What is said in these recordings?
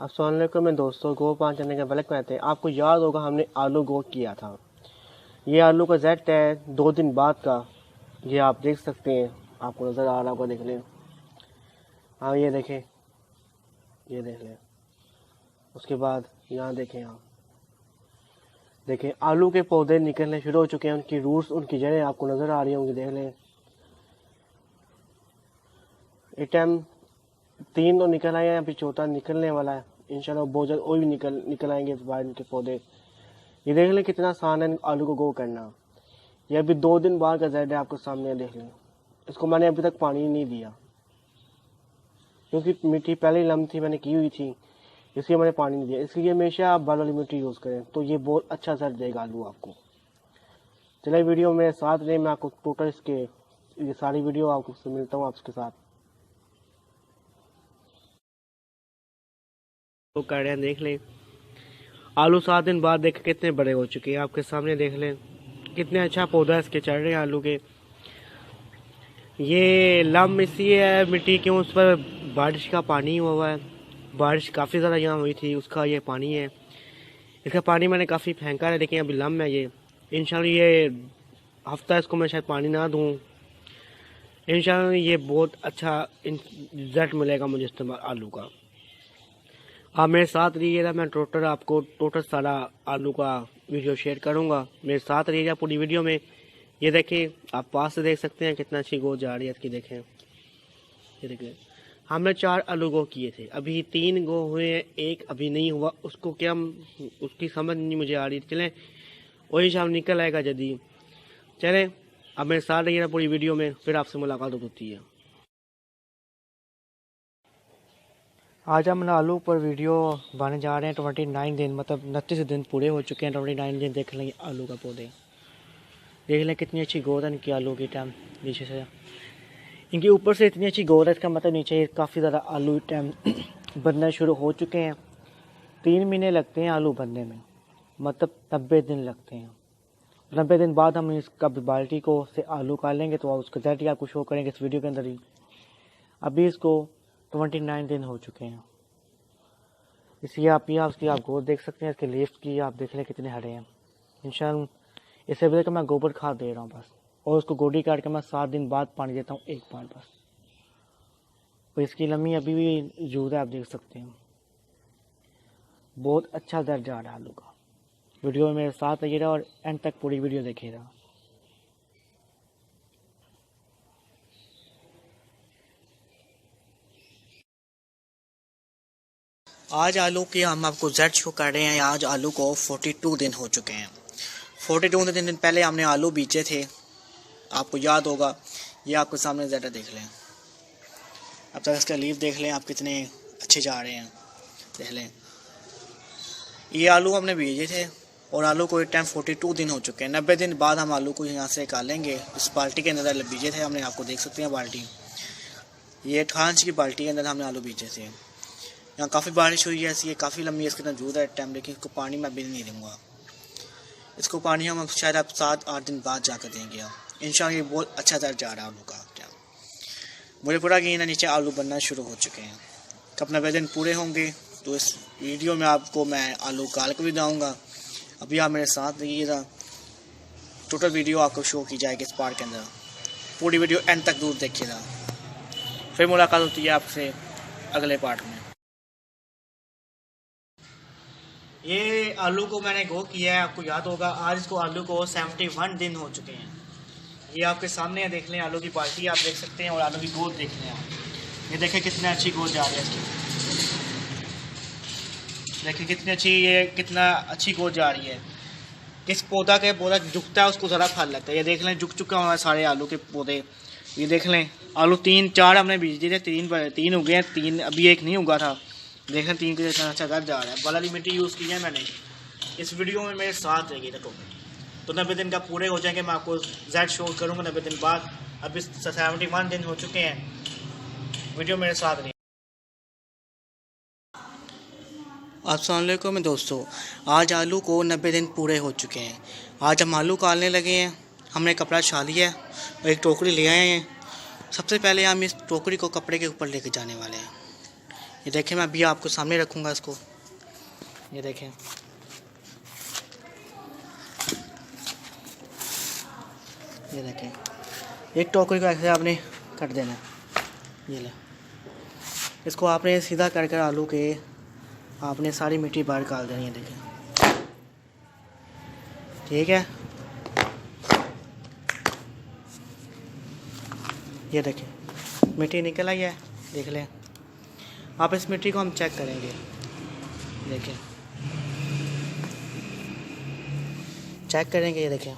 अस्सलाम वालेकुम मैं दोस्तों गो 5 चैनल के ब्लैक में थे। आपको याद होगा हमने आलू गो किया था। ये आलू का जेट है 2 दिन बाद का। ये आप देख सकते हैं, आपको नज़र आ रहा होगा, देख लें। हाँ ये देखें, ये देख लें। उसके बाद यहाँ देखें, आप देखें आलू के पौधे निकलने शुरू हो चुके हैं। उनकी रूट्स, उनकी जड़ें आपको नज़र आ रही होंगी, देख लें। इस टाइम 3 तो निकल आए हैं, अभी चौथा निकलने वाला है इंशाल्लाह। बहुत जल्द और भी निकल आएंगे इस बार इनके पौधे। ये देख लें कितना आसान है आलू को गो करना। ये अभी 2 दिन बाद का जेड है, आपके सामने देख लें। इसको मैंने अभी तक पानी नहीं दिया क्योंकि मिट्टी पहले ही लम थी, मैंने की हुई थी, इसलिए मैंने पानी नहीं दिया। इसलिए हमेशा आप बाल वाली मिट्टी यूज़ करें तो ये बहुत अच्छा जेड देगा आलू आपको। चलिए वीडियो मेरे साथ रहे, मैं आपको टोटल इसके ये सारी वीडियो आपको मिलता हूँ आपके साथ। तो कर रहे हैं, देख लें आलू 7 दिन बाद देख कितने बड़े हो चुके हैं, आपके सामने देख लें। कितने अच्छा पौधा इसके चढ़ रहे हैं आलू के। ये लम इसलिए है मिट्टी क्यों, उस पर बारिश का पानी हुआ है। बारिश काफ़ी ज़्यादा यहाँ हुई थी, उसका ये पानी है। इसका पानी मैंने काफ़ी फेंका है, लेकिन अभी लम है ये। इंशाल्लाह ये हफ्ता इसको मैं शायद पानी ना दूँ, इंशाल्लाह ये बहुत अच्छा रिजल्ट मिलेगा मुझे इस्तेमाल आलू का। आप मेरे साथ रहिएगा, मैं टोटल सारा आलू का वीडियो शेयर करूंगा। मेरे साथ रहिएगा पूरी वीडियो में। ये देखें, आप पास से देख सकते हैं कितना अच्छी गो जा रही है इसकी। देखें, ये देखें, हमने 4 आलू गो किए थे, अभी 3 गो हुए हैं, एक अभी नहीं हुआ। उसको क्या, उसकी समझ नहीं मुझे आ रही। चलें वही शाम निकल आएगा जल्दी। चलें अब मेरे साथ रहिएगा पूरी वीडियो में, फिर आपसे मुलाकात होती है। आज हम आलू पर वीडियो बनाने जा रहे हैं। 29 दिन, मतलब 29 दिन पूरे हो चुके हैं। 29 दिन देख लेंगे आलू का पौधे, देख लें कितनी अच्छी ग्रोथ है इनकी आलू की। टाइम नीचे से, इनके ऊपर से इतनी अच्छी ग्रोथ है, इसका मतलब नीचे काफ़ी ज़्यादा आलू टाइम बनना शुरू हो चुके हैं। 3 महीने लगते हैं आलू बनने में, मतलब 90 दिन लगते हैं। 90 दिन बाद हम इसका बाल्टी को से आलू कालेंगे तो उसका रिजल्ट आपको शो करेंगे इस वीडियो के अंदर ही। अभी इसको 29 दिन हो चुके हैं, इसलिए आप उसकी आप ग्रोथ देख सकते हैं। इसके लीव्स की आप देख लें कितने हरे हैं। इंशाल्लाह इससे पहले कि मैं गोबर खाद दे रहा हूँ बस, और उसको गोडी काट के मैं 7 दिन बाद पानी देता हूँ, एक बार बस। और इसकी लम्बी अभी भी मौजूद है, आप देख सकते हैं। बहुत अच्छा दर्ज आ रहा है आलू का। वीडियो में मेरे साथ रहिएगा और एंड तक पूरी वीडियो देखिएगा। आज आलू के हम आपको जेड शो कर रहे हैं। आज आलू को 42 दिन हो चुके हैं। 42 दिन पहले हमने आलू बीजे थे, आपको याद होगा। ये आपके सामने जेड देख लें, अब तक इसका लीफ देख लें आप कितने अच्छे जा रहे हैं, देख लें। ये आलू हमने बीजे थे और आलू को एक टाइम 42 दिन हो चुके हैं। 90 दिन बाद हम आलू को यहाँ से निकालेंगे। इस बाल्टी के अंदर बीजे थे हमने, आपको देख सकते हैं बाल्टी। ये 18 इंच की बाल्टी के अंदर हमने आलू बीजे थे। यहाँ काफ़ी बारिश हुई है, इसलिए काफ़ी लंबी इसके अंदर जूद है टाइम, लेकिन इसको पानी मैं भी नहीं दूँगा। इसको पानी हम शायद आप 7-8 दिन बाद जाकर देंगे। इंशाल्लाह ये बहुत अच्छा दर्ज जा रहा है आलू का। मुझे पूरा यकीन है नीचे आलू बनना शुरू हो चुके हैं। कब 90 दिन पूरे होंगे तो इस वीडियो में आपको मैं आलू काल के भी दाऊँगा। अभी आप मेरे साथ रहिएगा, टोटल वीडियो आपको शो की जाएगी इस पार्ट के अंदर। पूरी वीडियो एंड तक दूर देखिएगा, फिर मुलाकात होती है आपसे अगले पार्ट में। ये आलू को मैंने गो किया है, आपको याद होगा। आज इसको आलू को 71 दिन हो चुके हैं। ये आपके सामने है, देख लें आलू की बाल्टी आप देख सकते हैं, और आलू की गोद देख लें आप। ये देखें कितनी अच्छी गोद जा रही है इसकी, देखिए कितनी अच्छी, ये कितना अच्छी गोद जा रही है। किस पौधा झुकता है उसको ज़रा फल लगता है। ये देख लें झुक चुका हुआ है सारे आलू के पौधे। ये देख लें आलू 3-4 हमने बीज दिए थे, 3 उगे हैं, 3 अभी एक नहीं उगा था। देखें 3 के इतना अच्छा दर्ज जा रहा है। वाली मिट्टी यूज़ की है मैंने। इस वीडियो में मेरे साथ रहेगी तो 90 दिन का पूरे हो जाएंगे, मैं आपको जेड शो करूँगा 90 दिन बाद। अभी 71 दिन हो चुके हैं। वीडियो मेरे साथ रही। अस्सलाम वालेकुम दोस्तों, आज आलू को 90 दिन पूरे हो चुके हैं। आज हम आलू काटने लगे हैं। हमने कपड़ा छा लिया है और एक टोकरी ले आए हैं। सबसे पहले हम इस टोकरी को कपड़े के ऊपर लेके जाने वाले हैं। ये देखें, मैं अभी आपको सामने रखूँगा इसको। ये देखें, ये देखें, एक टोकरी को ऐसे आपने कट देना है। ये ले, इसको आपने सीधा कर कर आलू के आपने सारी मिट्टी बाहर निकाल देनी है। देखें, ठीक है। ये देखें, मिट्टी निकल आई है, देख लें आप। इस मिट्टी को हम चेक करेंगे। देखें, चेक करेंगे। ये देखें,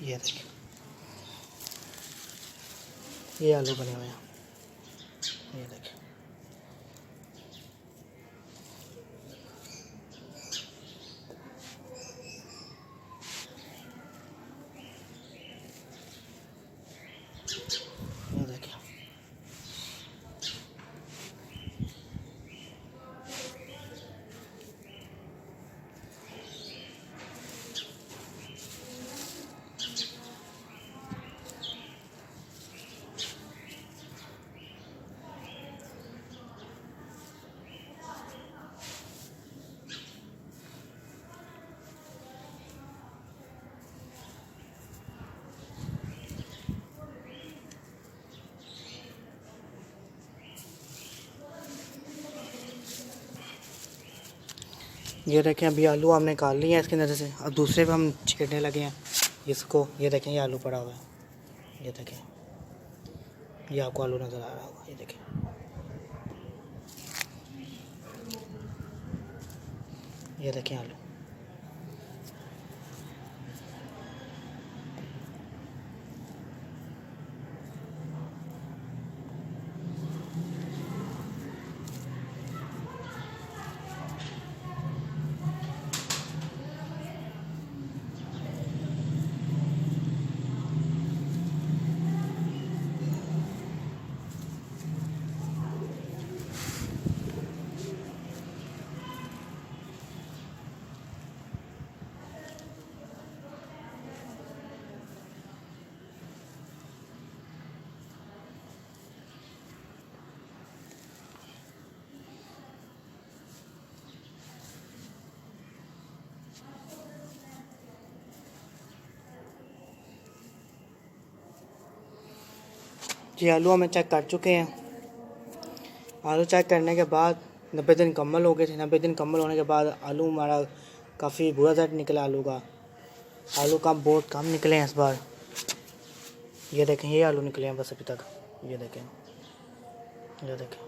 ये देखें, ये आलू बने हुए हैं। ये देखें, ये देखें, ये देखें, अभी आलू हमने निकाल लिए हैं इसके अंदर से। अब दूसरे पे हम छेड़ने लगे हैं इसको। ये देखें, ये आलू पड़ा हुआ है। ये देखें, ये आपको आलू नज़र आ रहा होगा। ये देखें, ये देखें आलू। जी, आलू हमें चेक कर चुके हैं। आलू चेक करने के बाद 90 दिन कम्मल हो गए थे। 90 दिन कम्मल होने के बाद आलू हमारा काफ़ी बुरा रिजल्ट निकला आलू का। आलू का बहुत कम निकले हैं इस बार। ये देखें, ये आलू निकले हैं बस अभी तक। ये देखें, ये देखें,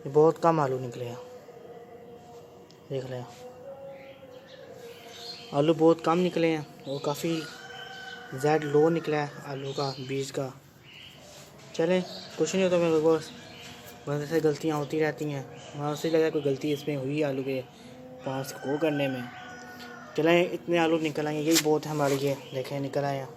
ये बहुत कम आलू निकले हैं। देख लें, आलू बहुत कम निकले हैं और काफ़ी ज़्यादा लो निकला है आलू का बीज का। चलें, कुछ नहीं होता, मेरे को बस से गलतियाँ होती रहती हैं। वहाँ से लगा कोई गलती इसमें हुई आलू के पास को करने में। चलें, इतने आलू निकल आए, यही बहुत है हमारे लिए। देखें, निकल आए हैं।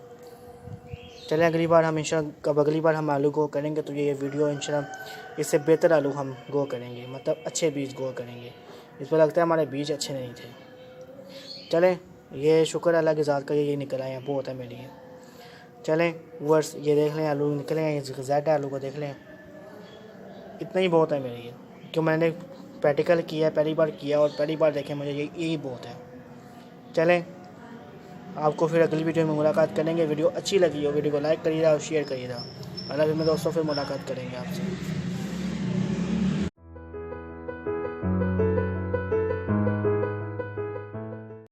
चलें, अगली बार हम इंशाल्लाह अगली बार हम आलू गो करेंगे तो ये वीडियो इंशाल्लाह इससे बेहतर आलू हम गो करेंगे, मतलब अच्छे बीज गो करेंगे। इस पर लगता है हमारे बीज अच्छे नहीं थे। चलें, ये शुक्र अल्लाह की ज़ात का ये निकल आए हैं, बहुत है मेरे लिए। चलें वर्स, ये देख लें आलू निकले हैं। ज़्यादा आलू को देख लें, इतना ही बहुत है मेरे लिए, क्यों मैंने प्रैक्टिकल किया है, पहली बार किया और पहली बार देखें मुझे यही बहुत है। चलें, आपको फिर अगली वीडियो में मुलाकात करेंगे। वीडियो अच्छी लगी हो वीडियो को लाइक करिएगा और शेयर करिएगा। अल्लाह, फिर मैं दोस्तों फिर मुलाकात करेंगे आपसे।